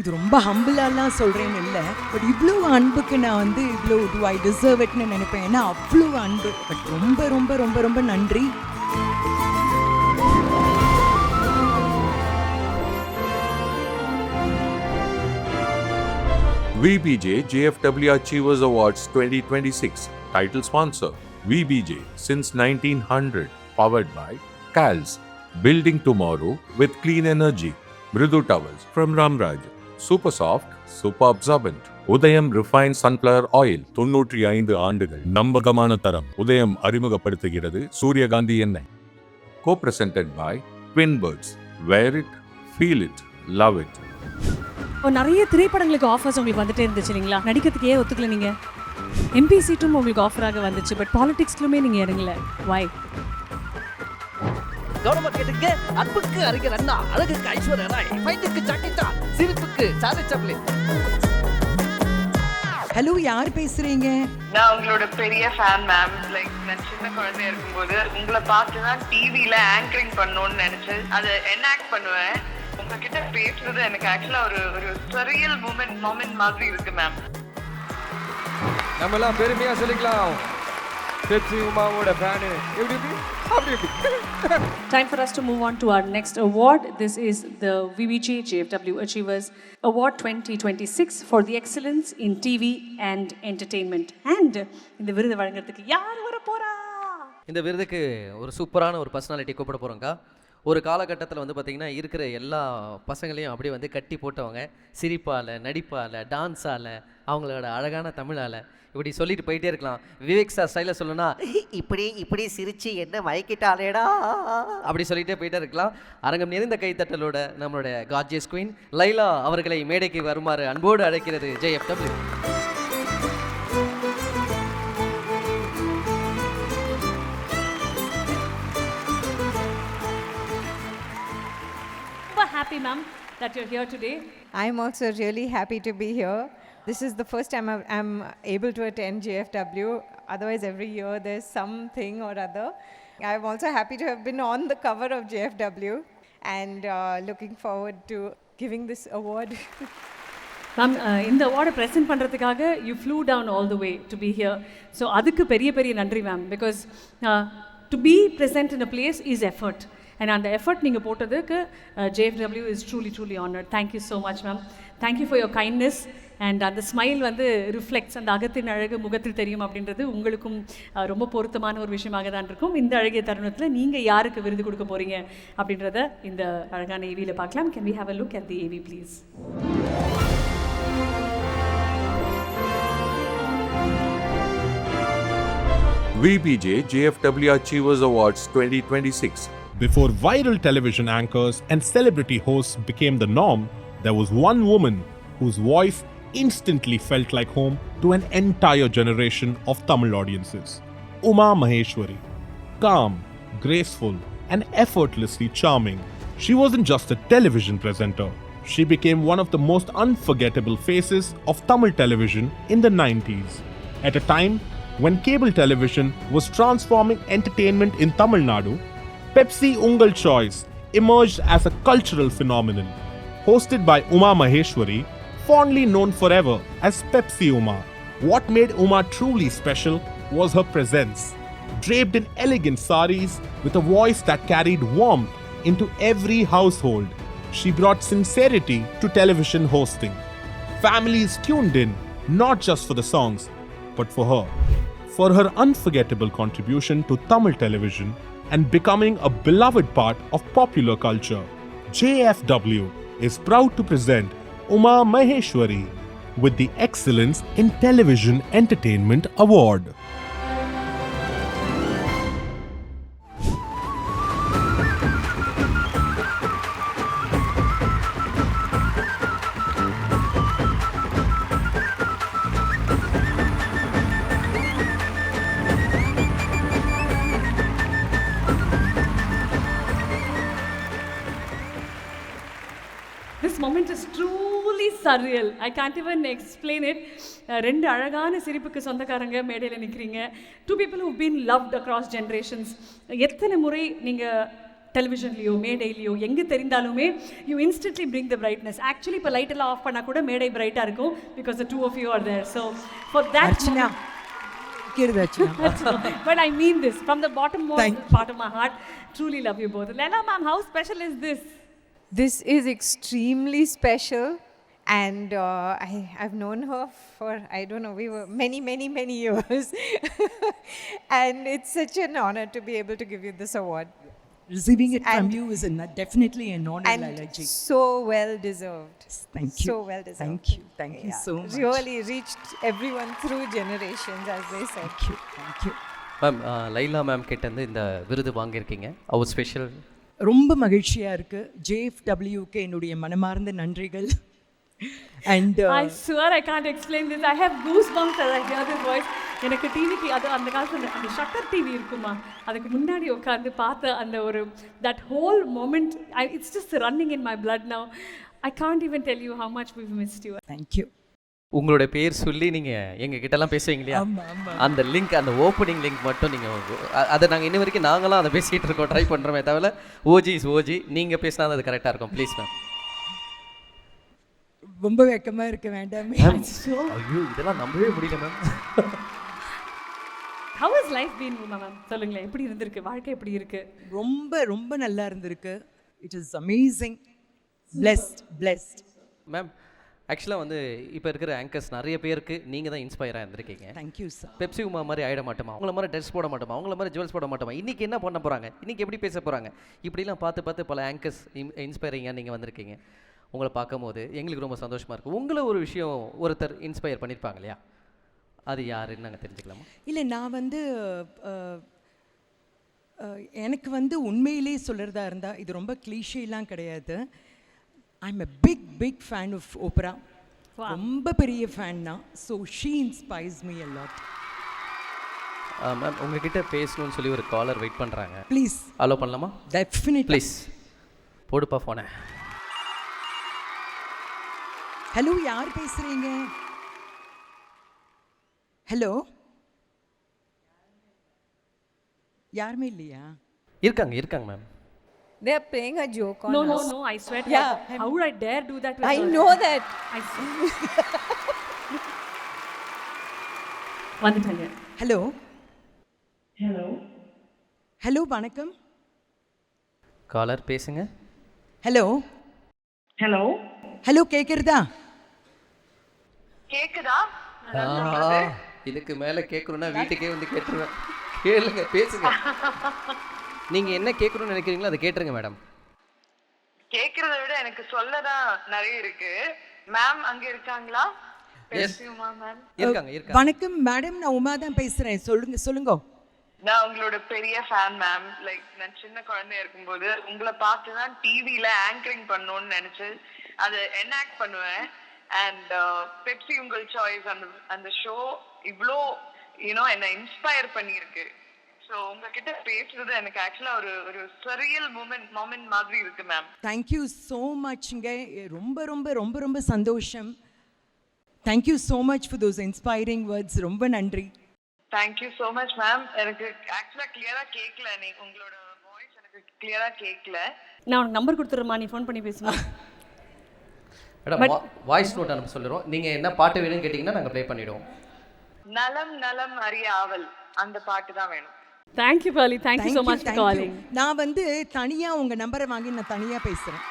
இது ரொம்ப ஹம்பிளாலாம் சொல்கிறேன்னு இல்லை, பட் இவ்வளோ அன்புக்கு நான் வந்து இவ்வளோ டு ஐ டிசர்வ் இட்னு நினைப்பேன். ஏன்னா அவ்வளோ அன்பு. பட் ரொம்ப ரொம்ப ரொம்ப ரொம்ப நன்றி. VBJ JFW Achievers Awards 2026. Title sponsor VBJ since 1900. Powered by CALS. Building tomorrow with clean energy. Mridu Towels from Ramraj. Super soft, super absorbent. உதயம் ரிஃபைன்ட் சன்ஃப்ளவர் ஆயில். 95 ஆண்டுகள் நம்பகமான தரம். உதயம் அறிமுகப்படுத்துகிறது சூரியகாந்தி எண்ணெய். Co-presented by Twin Birds. Wear it, feel it, love it. நிறைய திரைப்படங்களுக்கு ஆஃபர்ஸ் உங்களுக்கு வந்துட்டே இருந்துச்சு இல்லைங்களா? நடிக்கிறதுக்கு ஏன் ஒத்துக்கல நீங்க? எம்பி சீட்டும் உங்களுக்கு ஆஃபராக வந்துச்சு, பட் பாலிடிக்ஸ்லுமே நீங்க இறங்கல. வை? கவனமா கேட்டுங்க. அன்புக்கு அறிஞர் அண்ணா, அழகுக்கு ஐஸ்வர்யா ராய், ஃபைட்டுக்கு ஜாக்கி சான், சிரிப்புக்கு சார்லி சாப்ளின். ஹலோ, யார் பேசுறீங்க? நான் உங்களோட பெரிய ஃபேன் மேம். லைக் நான் சின்ன குழந்தையா இருக்கும்போது உங்களை பார்த்து தான் டிவியில ஆங்கரிங் பண்ணணும்னு நினைச்சு அதை என்ஆக்ட் பண்ணுவேன். உங்ககிட்ட பேசுறது எனக்கு ஆக்சுவலா ஒரு சரியல் மொமெண்ட் மாதிரி இருக்கு மேம். நம்ம எல்லாம் பெருமையா சொல்லிக்கலாம், பெப்சி உமாவோட ஃபேன். எப்படி அப்படி Time for us to move on to our next award. This is the VBJ JFW Achievers Award 2026 for the excellence in TV and entertainment. And இந்த விருது வழங்குறதுக்கு யார் வர போறா? இந்த விருதுக்கு ஒரு சூப்பரான ஒரு பர்சனாலிட்டி கூப்பிட போகிறோங்க்கா. ஒரு காலகட்டத்தில் வந்து பார்த்திங்கன்னா இருக்கிற எல்லா பசங்களையும் அப்படியே வந்து கட்டி போட்டவங்க. சிரிப்பால், நடிப்பால், டான்ஸால், அவங்களோட அழகான தமிழால், இப்படி சொல்லிட்டு போயிட்டே இருக்கலாம். விவேக் சார் ஸ்டைலில் சொல்லணும்னா இப்படி சிரிச்சு என்ன மயக்கிட்டாலேடா அப்படி சொல்லிகிட்டே போயிட்டே இருக்கலாம். அரங்கம் நிறைந்த கைத்தட்டலோட நம்மளுடைய கார்ஜியஸ் குயின் லைலா அவர்களை மேடைக்கு வருமாறு அன்போடு அழைக்கிறது JFW. Happy ma'am that you're here today. I'm also really happy to be here. This is the first time I'm able to attend JFW. Otherwise, every year there's something or other. I'm also happy to have been on the cover of JFW and looking forward to giving this award. Ma'am, இந்த அவார்டை present பண்ணுறதுக்காக you flew down all the way to be here. So அதுக்கு பெரிய நன்றி ma'am. Because to be present in a place is effort. And அந்த effort நீங்கள் போட்டதுக்கு JFW is truly honored. Thank you so much ma'am. Thank you for your kindness. And அந்த smile வந்து reflects, அந்த அகத்தின் அழகு முகத்தில் தெரியும் அப்படின்றது உங்களுக்கும் ரொம்ப பொருத்தமான ஒரு விஷயமாக தான் இருக்கும். இந்த அழகிய தருணத்தில் நீங்கள் யாருக்கு விருது கொடுக்க போகிறீங்க அப்படின்றத இந்த அழகான ஏவியில் பார்க்கலாம். Can we have a look at the AV please? VBJ JFW Achievers Awards 2026. Before viral television anchors and celebrity hosts became the norm, there was one woman whose voice instantly felt like home to an entire generation of Tamil audiences. Uma Maheshwari. Calm, graceful, and effortlessly charming, she wasn't just a television presenter. She became one of the most unforgettable faces of Tamil television in the 90s. At a time when cable television was transforming entertainment in Tamil Nadu, Pepsi Ungal Choice emerged as a cultural phenomenon. Hosted by Uma Maheshwari, fondly known forever as Pepsi Uma, what made Uma truly special was her presence. Draped in elegant saris with a voice that carried warmth into every household, she brought sincerity to television hosting. Families tuned in not just for the songs, but for her unforgettable contribution to Tamil television and becoming a beloved part of popular culture. JFW is proud to present Uma Maheshwari with the Excellence in Television Entertainment Award. This moment is truly surreal. I can't even explain it. ரெண்டு அழகான சிரிப்புக்கு சொந்தக்காரங்க மேடையில் நிற்கிறீங்க. Two people who've been loved across generations. எத்தனை முறை நீங்கள் டெலிவிஷன்லையோ மேடையிலையோ எங்கே தெரிந்தாலுமே you instantly bring the brightness. Actually இப்போ லைட் எல்லாம் ஆஃப் பண்ணால் கூட மேடை பிரைட்டாக இருக்கும் because the two of you are there. So for that Archana கேக்குது Archana. But I mean this from the bottommost part of my heart. Truly love you both. Laila ma'am, how special is this? This is extremely special, and I've known her for, I don't know, we were many years. And it's such an honor to be able to give you this award. Receiving it from you is definitely an honor, And Laila ji. so well deserved. Thank you. So well deserved. Thank you so much. Really reached everyone through generations, as they said. Thank you. Ma'am Laila ma'am கிட்டேருந்து இந்த விருது வாங்கியிருக்கீங்க. அவர் special. ரொம்ப மகிழ்ச்சியாக இருக்குது. JFWக்கு என்னுடைய மனமார்ந்த நன்றிகள். And I swear I can't explain this. I have goosebumps as I hear this voice. எனக்கு டிவிக்கு அது அந்த காலத்தில் அந்த ஷட்டர் டிவி இருக்குமா, அதுக்கு முன்னாடி உட்காந்து பார்த்த அந்த ஒரு that whole moment, it's just running in my blood now. I can't even tell you how much we've missed you. Thank you. உங்களோட பேர் சொல்லி நீங்கள் எங்கள் கிட்டலாம் பேசுவீங்க இல்லையா, அந்த லிங்க், அந்த ஓப்பனிங் லிங்க் மட்டும் நீங்கள் அதை நாங்கள் இன்ன வரைக்கும் நாங்களாம் அதை பேசிகிட்டு இருக்கோம், ட்ரை பண்ணுறோமே தவிர ஓஜி இஸ் ஓஜி, நீங்கள் பேசினா அது கரெக்டாக இருக்கும். Please ma'am. ரொம்ப வெக்கமாக இருக்க வேண்டாமே. ஐயோ இதெல்லாம் நம்பவே முடியல ma'am. How has life been, ma'am? சொல்லுங்களேன், எப்படி இருந்திருக்கு வாழ்க்கை, எப்படி இருக்கு? ரொம்ப ரொம்ப நல்லா இருந்திருக்கு. It is amazing. Blessed. Ma'am ஆக்சுவலாக வந்து இப்போ இருக்கிற ஆங்கர்ஸ் நிறைய பேருக்கு நீங்கள் தான் இன்ஸ்பயராக இருந்திருக்கீங்க. Thank you sir. பெப்சி உமா மாதிரி ஆகிட மாட்டோமா, அவங்கள மாதிரி ட்ரெஸ் போட மாட்டோமா, அவங்கள மாதிரி ஜுவல்ஸ் போட மாட்டோமா, இன்றைக்கி என்ன பண்ண போகிறாங்க, இன்றைக்கி எப்படி பேச போகிறாங்க, இப்படிலாம் பார்த்து பல ஆங்கர்ஸ் இன்ஸ்பைரிங்காக நீங்கள் வந்திருக்கீங்க. உங்களை பார்க்கும்போது எங்களுக்கு ரொம்ப சந்தோஷமாக இருக்குது. உங்களை ஒரு விஷயம் ஒருத்தர் இன்ஸ்பயர் பண்ணியிருப்பாங்க இல்லையா, அது யாருன்னு நாங்கள் தெரிஞ்சுக்கலாமா? இல்லை, நான் வந்து எனக்கு வந்து உண்மையிலே சொல்கிறதா இருந்தால் இது ரொம்ப கிளீஷேலாம் கிடையாது. I'm a big fan of Oprah. ரொம்ப பெரிய ஃபேன் தான். So she inspires me a lot. Ma'am உங்ககிட்ட பேசணும்னு சொல்லி ஒரு காலர் வெயிட் பண்ணுறாங்க. ப்ளீஸ் அலோ பண்ணலாமா? டெஃபினெட்லி. ப்ளீஸ் போடுப்பா ஃபோனை. ஹலோ, யார் பேசுகிறீங்க? ஹலோ, யாருமே இல்லையா? இருக்காங்க ma'am. They are playing a joke on us. No, I swear to Yeah. God. How would I dare do that with I her? know that. I வந்துட்டாங்க. Hello hello, வணக்கம். Caller பேசுங்க. Hello hello, கேட்குறதா? கேக்குதா? இதுக்கு மேலே கேட்கணுன்னா வீட்டுக்கே வந்து கேட்டுருவேன். கேளுங்க, பேசுங்க. நீங்கள் என்ன கேட்கணும்னு நினைக்கிறீங்களோ அதை கேட்டுருங்க மேடம். கேக்குறத விட எனக்கு சொல்லதான் நிறைய இருக்கு. மேம் அங்க இருக்காங்களா? இருக்காங்க. வணக்கம் மேடம், நான் உமா தான் பேசுகிறேன். சொல்லுங்க. நான் உங்களோட பெரிய ஃபேன் மேம். லைக் நான் சின்ன குழந்தையா இருக்கும்போது உங்களை பார்த்து தான் டிவியில ஆங்கரிங் பண்ணணும்னு நினைச்சு அதை என்ஆக்ட் பண்ணுவேன். அண்ட் பெப்சி உங்கள் சாய்ஸ் அந்த ஷோ இவ்வளோ என்னை இன்ஸ்பயர் பண்ணியிருக்கு. ஸோ உங்ககிட்ட பேசுறது எனக்கு ஆக்சுவலா ஒரு சரியல் மொமெண்ட் மாதிரி இருக்கு மேம். Thank you so மச்ங்க. ரொம்ப ரொம்ப ரொம்ப ரொம்ப சந்தோஷம். Thank you so much for those inspiring words. ரொம்ப நன்றி. Thank you so much ma'am. எனக்கு ஆக்சுவலா கிளியரா கேட்கல, உங்களோட வாய்ஸ் எனக்கு கிளியரா கேட்கல. நான் உனக்கு நம்பர் கொடுத்துறேம்மா, நீ ஃபோன் பண்ணி பேசுமா. மேடம் வாய்ஸ் நோட் அனுப்ப சொல்லிடுறோம். நீங்கள் என்ன பாட்டு வேணும்னு கேட்டிங்கன்னா நாங்கள் ப்ளே பண்ணிவிடுவோம். நலம் நலம் அறிய ஆவல், அந்த பாட்டு தான் வேணும். Thank you, Pali. Thank you so much for calling. நான் வந்து தனியா உங்க நம்பரை வாங்கி நான் தனியா பேசுறேன்.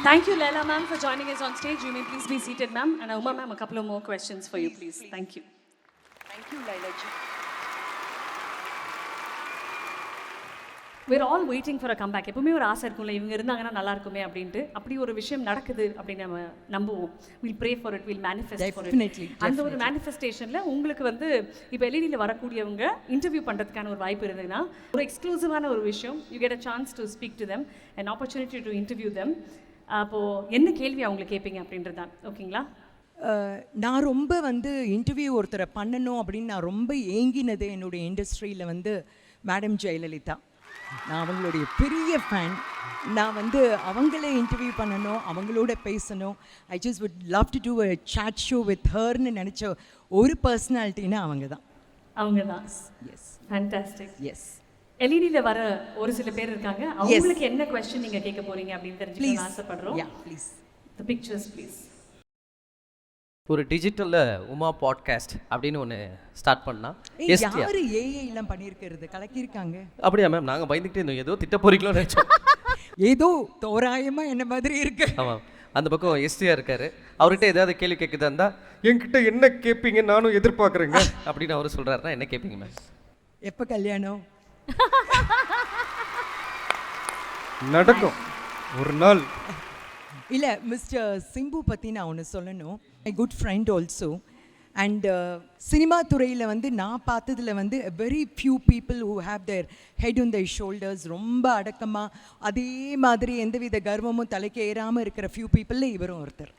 Thank you, Laila ma'am, for joining us on stage. You may please be seated, ma'am. And Uma ma'am, a couple of more questions for you, please. Thank you. Thank you, Laila ji. We're all waiting for a comeback. எப்பவுமே ஒரு ஆசை இருக்கும்ல, இவங்க இருந்தாங்கன்னா நல்லா இருக்குமே அப்படின்ட்டு. அப்படி ஒரு விஷயம் நடக்குது அப்படின்னு நம்ம நம்புவோம். We'll pray for it, we'll manifest for it. Definitely. அந்த ஒரு மேனிஃபெஸ்டேஷன்ல உங்களுக்கு வந்து இப்போ எல்இடியில் வரக்கூடியவங்க இன்டர்வியூ பண்ணுறதுக்கான ஒரு வாய்ப்பு இருந்ததுன்னா ஒரு எக்ஸ்க்ளூசிவான ஒரு விஷயம், you get a chance to speak to them, an opportunity to interview them. அப்போது என்ன கேள்வி அவங்களுக்கு கேட்பீங்க அப்படின்றது தான். ஓகேங்களா? நான் ரொம்ப வந்து இன்டர்வியூ ஒருத்தரை பண்ணணும் அப்படின்னு நான் ரொம்ப ஏங்கினது என்னுடைய இண்டஸ்ட்ரியில் வந்து மேடம் ஜெயலலிதா. நான் அவங்களுடைய பெரிய ஃபேன். நான் வந்து அவங்களே இன்டர்வியூ பண்ணணும், அவங்களோட பேசணும். I just would love to do a chat show with ஹர்னு நினச்ச ஒரு பர்சனாலிட்டின்னா அவங்க தான். அவங்க தான். எஸ். ஃபேண்டாஸ்டிக். எஸ். எல்இடியில் வர ஒரு சில பேர் இருக்காங்க, அவங்களுக்கு என்ன கொஸ்டின் நீங்கள் கேட்க போறீங்க அப்படின்னு தெரிஞ்சுக்கணும்னு ஆசைப்படுறோம். Yeah, please. The pictures, please. ஒரு டிஜிட்டலில் உமா பாட்காஸ்ட் அப்படின்னு ஒன்று ஸ்டார்ட் பண்ணால் யாரு ஏஐ எல்லாம் பண்ணியிருக்கிறது கலக்கியிருக்காங்க. அப்படியா மேம்? நாங்கள் பயந்துக்கிட்டே இருந்தோம், ஏதோ திட்ட போறீங்களோ நினச்சோம். ஏதோ தோராயமா என்ன மாதிரி இருக்கு. ஆமாம், அந்த பக்கம் எஸ்டிஆர் இருக்காரு. அவர்கிட்ட ஏதாவது கேள்வி கேட்குதா இருந்தால் என்கிட்ட என்ன கேட்பீங்க நானும் எதிர்பார்க்குறேங்க அப்படின்னு அவர் சொல்கிறாருன்னா என்ன கேட்பீங்க மேம்? எப்ப கல்யாணம் நடக்கும் ஒரு நாள். இல்ல மிஸ்டர் சிம்பு பத்தி நான் ஒன்று சொல்லணும். My good friend also. And cinema துறையில் வந்து நான் பார்த்ததில் வந்து very few people who have their head on their shoulders. ரொம்ப அடக்கமாக அதே மாதிரி எந்தவித கர்வமும் தலைக்கு ஏறாமல் இருக்கிற ஃபியூ பீப்புளில் இவரும் ஒருத்தர்.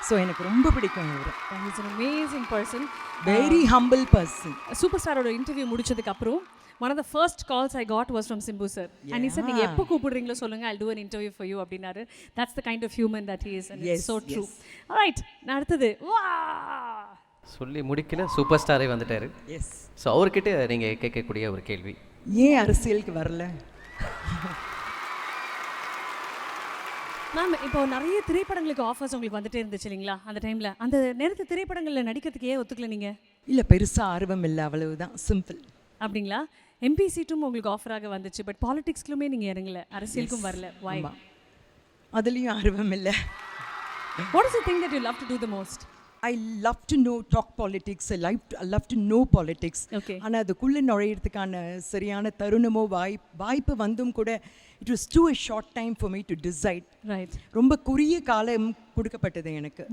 ஸோ எனக்கு ரொம்ப பிடிக்கும் இவர். He's an amazing person. Very humble person. Super ஸ்டாரோட இன்டர்வியூ முடிச்சதுக்கு அப்புறம் one of the first calls I got was from Simbu sir. And he said, நீங்க எப்போ கூப்பிடுறீங்களோ சொல்லுங்க, I'll do an interview for you அப்படினாரு. That's the kind of human that he is, and it's so true. All right, அடுத்தது சொல்லி முடிக்கல, super ஸ்டாரே வந்துட்டாரு. S. So அவர்கிட்ட நீங்கள் கேட்கக்கூடிய ஒரு கேள்வி, ஏன் அரசியலுக்கு வரல? மேம், இப்போ நிறைய திரைப்படங்களுக்கு ஆஃபர்ஸ் உங்களுக்கு வந்துட்டே இருந்துச்சு இல்லைங்களா அந்த டைமில்? அந்த நேரத்தில் திரைப்படங்களில் நடிக்கிறதுக்கு ஏன் ஒத்துக்கல நீங்கள்? இல்லை, பெருசாக ஆர்வம் இல்லை, அவ்வளவுதான், சிம்பிள். அப்படிங்களா? எம்பி சீட்டும் உங்களுக்கு ஆஃபராக வந்துச்சு, பட் பாலிடிக்ஸ்க்குமே நீங்கள் இறங்கல, அரசியலுக்கும் வரல. Why? அதுலேயும் ஆர்வம் இல்லை. What is the thing that you love to do the most? I love to talk politics. I love to know politics. Okay. ஆனால் அதுக்குள்ளே நுழையிறதுக்கான சரியான தருணமோ வாய்ப்பு வந்தும் கூட it was too a short time for me to decide. Right. ரொம்ப குறுகிய காலம் கொடுக்கப்பட்டது எனக்கு.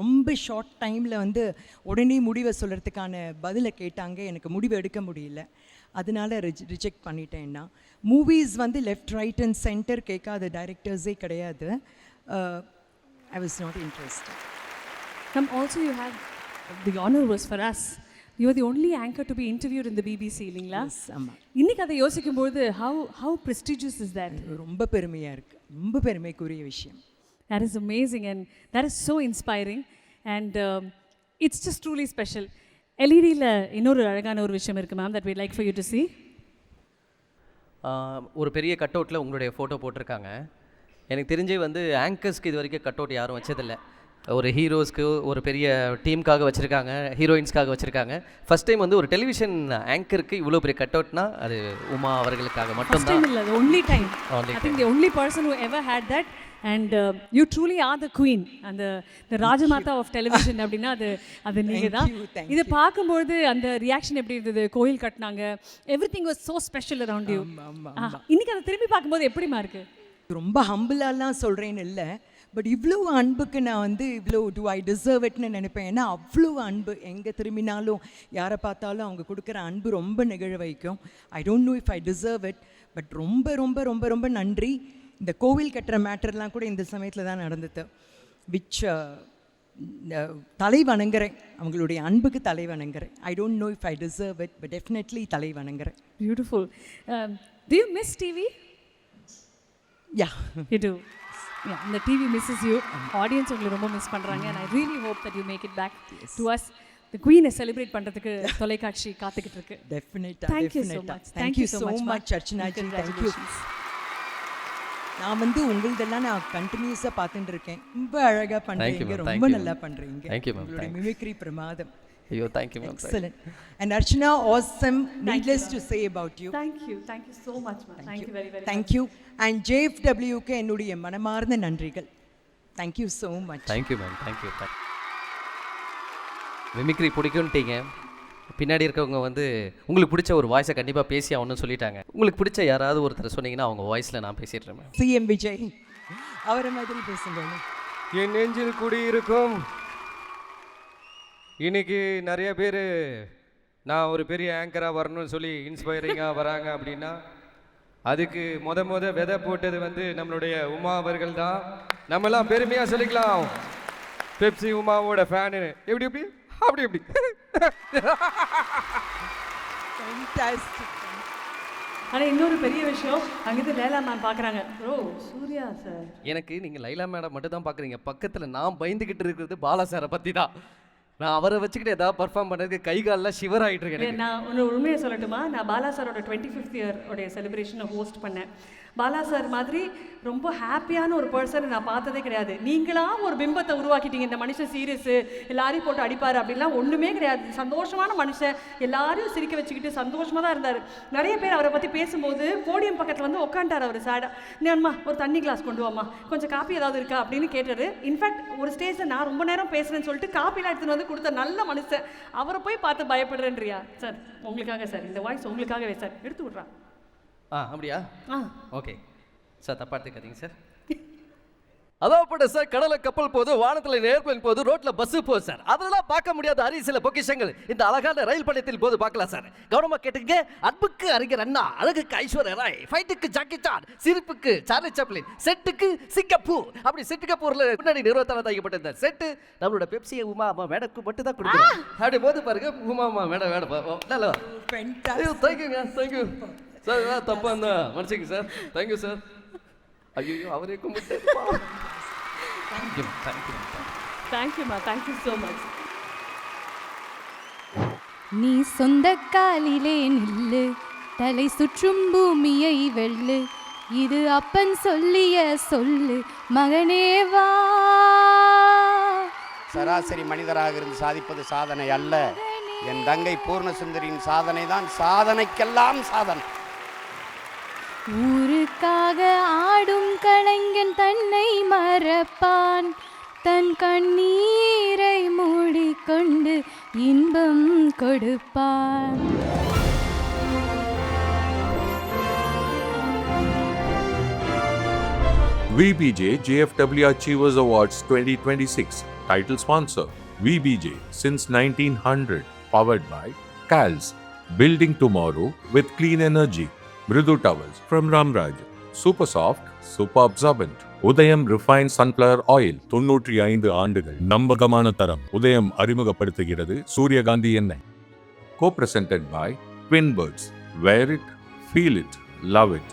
ரொம்ப ஷார்ட் டைமில் வந்து உடனே முடிவை சொல்கிறதுக்கான பதிலை கேட்டாங்க, எனக்கு முடிவு எடுக்க முடியல. அதனால ரிஜெக்ட் பண்ணிட்டேன்னா. மூவிஸ் வந்து லெஃப்ட் ரைட் அண்ட் சென்டர் கேட்காத டைரக்டர்ஸே கிடையாது. I was not interested. Also you had, the honor was for us. You are the only anchor to be interviewed in the BBC, இல்லைங்களா? ஆமாம். இன்னைக்கு அதை யோசிக்கும்போது how prestigious is that? ரொம்ப பெருமையாக இருக்குது, ரொம்ப பெருமைக்குரிய விஷயம். That is amazing and that is so inspiring and it's just truly special. எல்இடியில் இன்னொரு அழகான ஒரு விஷயம் இருக்குது ma'am, that we'd like for you to see. ஒரு பெரிய கட் அவுட்டில் உங்களுடைய ஃபோட்டோ போட்டிருக்காங்க. எனக்கு தெரிஞ்சே வந்து ஆங்கர்ஸ்க்கு இது வரைக்கும் கட் அவுட் யாரும் வச்சதில்லை. ஒரு ஹீரோஸ்க்கு ஒரு பெரிய டீமுக்காக வச்சுருக்காங்க, ஹீரோயின்ஸ்க்காக வச்சுருக்காங்க. ஃபர்ஸ்ட் டைம் வந்து ஒரு டெலிவிஷன் ஆங்கருக்கு இவ்வளோ பெரிய கட் அவுட்னா அது உமா அவர்களுக்காக மட்டும்தான். இல்லை, the only time. I think the only person who ever had that and you truly are the queen and the Rajmata of television அப்படின்னா அது நீங்கள் தான். இதை பார்க்கும்போது அந்த ரியாக்ஷன் எப்படி இருந்தது? கோயில் கட்டினாங்க, everything was so special around you. இன்னைக்கு அதை திரும்பி பார்க்கும்போது எப்படிமா இருக்கு? ரொம்ப ஹம்பிளாலாம் சொல்கிறேன்னு இல்லை, பட் இவ்வளோ அன்புக்கு நான் வந்து இவ்வளோ டு ஐ டிசர்வ் இட்னு நினைப்பேன். ஏன்னா அவ்வளோ அன்பு, எங்கே திரும்பினாலும் யாரை பார்த்தாலும் அவங்க கொடுக்குற அன்பு ரொம்ப நிகழ வைக்கும். ஐ don't know if I deserve it, but ரொம்ப ரொம்ப ரொம்ப ரொம்ப நன்றி. இந்த கோவில் கட்டுற மேட்டர்லாம் கூட இந்த சமயத்தில் தான் நடந்தது, விச் தலை வணங்குறேன், அவங்களுடைய அன்புக்கு தலை வணங்குறேன். I don't know if I deserve it, but definitely தலை வணங்குறேன். Beautiful. Do you miss TV? Yeah. You do. Yeah, the TV misses you. Audience உங்களை ரொம்ப மிஸ் பண்ணுறாங்க and I really hope that you make it back to us. The Queen celebrate பண்ணுறதுக்கு தொலைக்காட்சி காத்துக்கிட்டு இருக்கு. Definitely. Thank you so much. Thank you so much அர்ச்சனாஜி. Thank you. நான் வந்து உங்களதெல்லாம் நான் கண்டினியூஸாக பார்த்துட்டு இருக்கேன். ரொம்ப அழகாக பண்ணுறீங்க, ரொம்ப நல்லா பண்ணுறீங்க. Thank you ma'am. உங்களுடைய மிமிக்ரி பிரமாதம். ஐயோ, thank you ma'am. Excellent. And Archana, awesome. Needless to say about you. Thank you so much ma'am. Thank you very very Thank you. And JFWக்கு என்னுடைய மனமார்ந்த நன்றிகள். Thank you so much. Thank you ma'am. Thank you. Mimicry பிடிக்கும்ட்டீங்க, பின்னாடி இருக்கவங்க வந்து உங்களுக்கு பிடிச்ச ஒரு வாய்ஸை கண்டிப்பாக பேசி ஆகணும்னு சொல்லிட்டாங்க. உங்களுக்கு பிடிச்ச யாராவது ஒருத்தர் சொன்னீங்கன்னா அவங்க வாய்ஸில் நான் பேசிடுறேன் மேம். CM விஜய் அவரை மாதிரி பேசுங்க. என் நெஞ்சில் குடியிருக்கும். இன்னைக்கு நிறைய பேர் நான் ஒரு பெரிய ஆங்கராக வரணும்னு சொல்லி இன்ஸ்பைரிங்காக வராங்க அப்படின்னா அதுக்கு முத விதை போட்டது வந்து நம்மளுடைய உமா அவர்கள் தான். நம்மலாம் பெருமையாக சொல்லிக்கலாம், பெப்சி உமாவோட ஃபேனு. எப்படி எப்படி அப்படி எப்படி ஆனால் இன்னொரு பெரிய விஷயம், அங்கேருந்து லைலா மேம் பார்க்குறாங்க. ப்ரோ சூர்யா சார், எனக்கு நீங்கள் லைலா மேடம் மட்டும் தான் பார்க்குறீங்க, பக்கத்தில் நான் பயந்துக்கிட்டு இருக்கிறது பாலா சாரை பற்றி தான். நான் அவரை வச்சுக்கிட்டு ஏதாவது பர்ஃபார்ம் பண்ணுறதுக்கு கை காலில் ஷிவர் ஆகிட்டு இருக்கேன் எனக்கு. நான் ஒன்று உண்மையை சொல்லட்டுமா, நான் பாலா சாரோட 25th year உடைய செலிப்ரேஷனை ஹோஸ்ட் பண்ணேன். பாலா சார் மாதிரி ரொம்ப ஹாப்பியான ஒரு பர்சனை நான் பார்த்ததே கிடையாது. நீங்களா ஒரு பிம்பத்தை உருவாக்கிட்டீங்க, இந்த மனுஷன் சீரியஸு, எல்லாரையும் போட்டு அடிப்பார் அப்படிலாம் ஒன்றுமே கிடையாது. சந்தோஷமான மனுஷன், எல்லாரையும் சிரிக்க வச்சுக்கிட்டு சந்தோஷமாக தான் இருந்தார். நிறைய பேர் அவரை பற்றி பேசும்போது போடியம் பக்கத்தில் வந்து உட்காண்டார் அவர் சேடாக. அம்மா ஒரு தண்ணி கிளாஸ் கொண்டு வாம்மா, கொஞ்சம் காப்பி ஏதாவது இருக்கா அப்படின்னு கேட்டார். இன்ஃபேக்ட் ஒரு ஸ்டேஜில் நான் ரொம்ப நேரம் பேசுகிறேன்னு சொல்லிட்டு காப்பிலாம் எடுத்துகிட்டு வந்து கொடுத்த நல்ல மனுஷன். அவரை போய் பார்த்து பயப்படுறேன்றியா சார்? உங்களுக்காக சார், இந்த வாய்ஸ் உங்களுக்காகவே சார், எடுத்து விட்றான். அப்படியா? ஓகே சார், தப்பா எடுத்துக்காதீங்க சார். அதாவது சார், கடலை கப்பல் போகுது, வானத்தில் ஏர்பிளைன் போகுது, ரோட்ல பஸ் போகுது சார். அதெல்லாம் பார்க்க முடியாத அரிய சில பொக்கிஷங்கள் இந்த அழகான ரயில் பயணத்தில் போது பார்க்கலாம் சார். கவனமா கேட்டுங்க. அன்புக்கு அறிஞர் அண்ணா, அழகுக்கு ஐஸ்வர்யா ராய், ஃபைட்டுக்கு ஜாக்கி சான், சிரிப்புக்கு சார்லி சாப்ளின், செட்டுக்கு சிங்கப்பூர். அப்படி சிங்கப்பூர்ல முன்னாடி நிறுவனத்தால் தயாரிக்கப்பட்ட செட்டு நம்மளோட பெப்சியை உமா அம்மா மேடக்கு மட்டும் தான் கொடுக்கும். அப்படி போது பாருங்க, உமா அம்மா மேடம் நல்லா. தேங்க்யூங்க, தேங்க்யூ சார். தப்பா இருந்தா மன்னிச்சுங்க சார். Thank you sir. ஐயோ, அவரே கும்பிட்டு. தேங்க்யூமா, தேங்க்யூ ஸோ மச். நீ சொந்த காலிலே நில்லு, தலை சுற்றும் பூமியை வெல்லு, இது அப்பன் சொல்லிய சொல்லு, மகனே வா. சராசரி மனிதராக இருந்து சாதிப்பது சாதனை அல்ல. என் தங்கை பூர்ணசுந்தரியின் சாதனை தான் சாதனைக்கெல்லாம் சாதனை. ஊருக்காக ஆடும் கலைஞன் தன்னை மறப்பான், தன் கண்ணீரை மூடிக்கொண்டு இன்பம் கொடுப்பான். VBJ JFW Achievers Awards 2026. Title sponsor VBJ since 1900. Powered by CALS. Building tomorrow with clean energy. Mridu Towels from Ramraj. Super soft, super absorbent. உதயம் ரிஃபைன்ட் சன்ஃப்ளவர் ஆயில். 95 ஆண்டுகள் நம்பகமான தரம். உதயம் அறிமுகப்படுத்துகிறது சூரியகாந்தி எண்ணெய். Co-presented by Twin Birds. Wear it, feel it, love it.